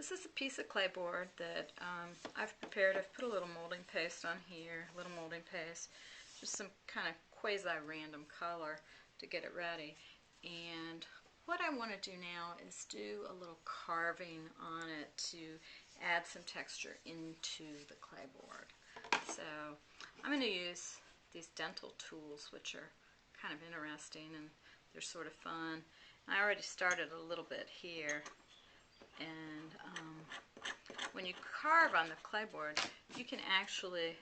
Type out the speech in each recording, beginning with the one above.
This is a piece of Claybord that I've prepared. I've put a little molding paste on here, a little molding paste, just some kind of quasi-random color to get it ready. And what I want to do now is do a little carving on it to add some texture into the Claybord. So I'm going to use these dental tools, which are kind of interesting and they're sort of fun. I already started a little bit here. And when you carve on the Claybord, you can actually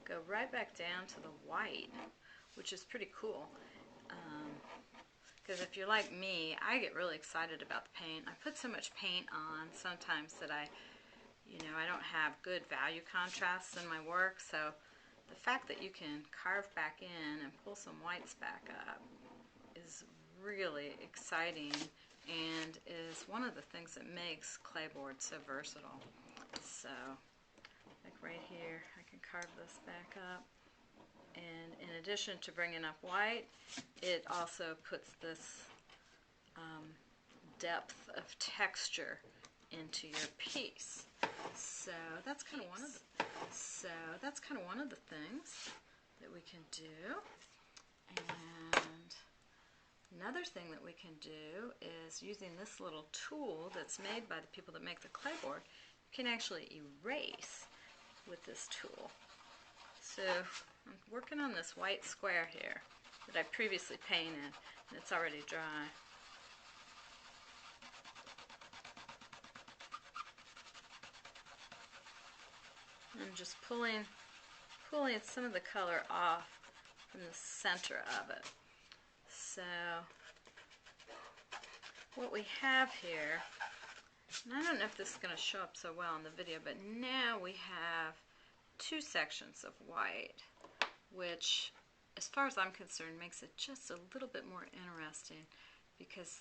go right back down to the white, which is pretty cool. Because if you're like me, I get really excited about the paint. I put so much paint on sometimes that I don't have good value contrasts in my work. So the fact that you can carve back in and pull some whites back up is really exciting and is one of the things that makes Claybord so versatile. So, like right here, I can carve this back up. And in addition to bringing up white, it also puts this depth of texture into your piece. So that's kind of one of the things that we can do. And another thing that we can do is using this little tool that's made by the people that make the Claybord. You can actually erase with this tool. So I'm working on this white square here that I previously painted, and it's already dry. I'm just pulling some of the color off from the center of it. So what we have here, and I don't know if this is going to show up so well in the video, but now we have two sections of white, which as far as I'm concerned makes it just a little bit more interesting because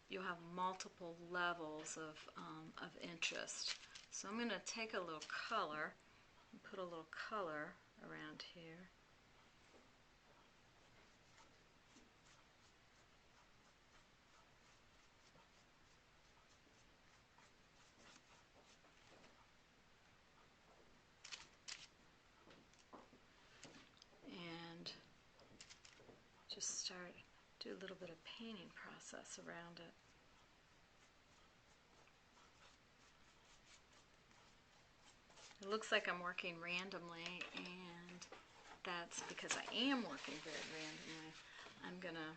you'll have multiple levels of interest. So I'm going to take a little color and put a little color around here. And just do a little bit of painting process around it. It looks like I'm working randomly, and that's because I am working very randomly. I'm going to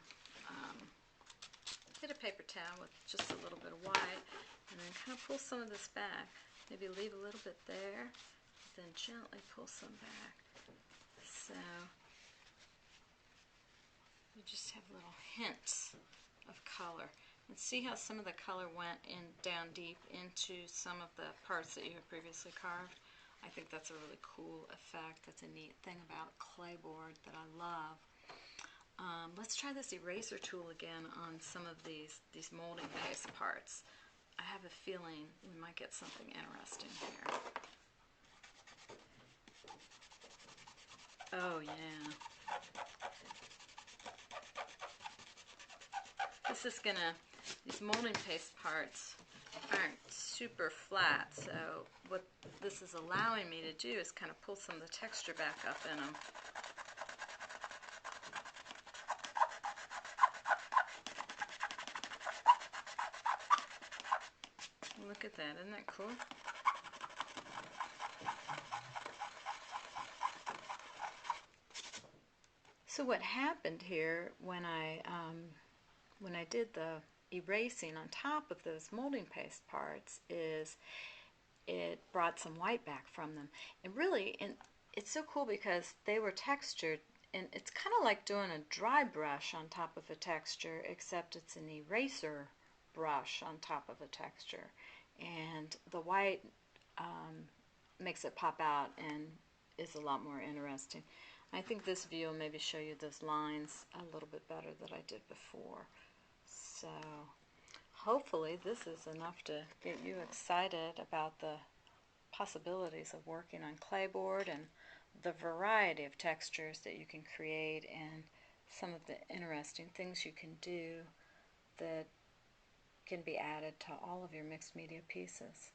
get a paper towel with just a little bit of white and then kind of pull some of this back. Maybe leave a little bit there, then gently pull some back. So you just have little hints of color. And see how some of the color went down deep into some of the parts that you had previously carved? I think that's a really cool effect. That's a neat thing about Claybord that I love. Let's try this eraser tool again on some of these molding paste parts. I have a feeling we might get something interesting here. Oh yeah. These molding paste parts aren't super flat, so what this is allowing me to do is kind of pull some of the texture back up in them. Look at that, isn't that cool? So what happened here when I did the erasing on top of those molding paste parts is it brought some white back from them. And really, it's so cool because they were textured, and it's kind of like doing a dry brush on top of a texture, except it's an eraser brush on top of a texture. And the white makes it pop out and is a lot more interesting. I think this view will maybe show you those lines a little bit better than I did before. So hopefully this is enough to get you excited about the possibilities of working on Claybord and the variety of textures that you can create and some of the interesting things you can do that can be added to all of your mixed media pieces.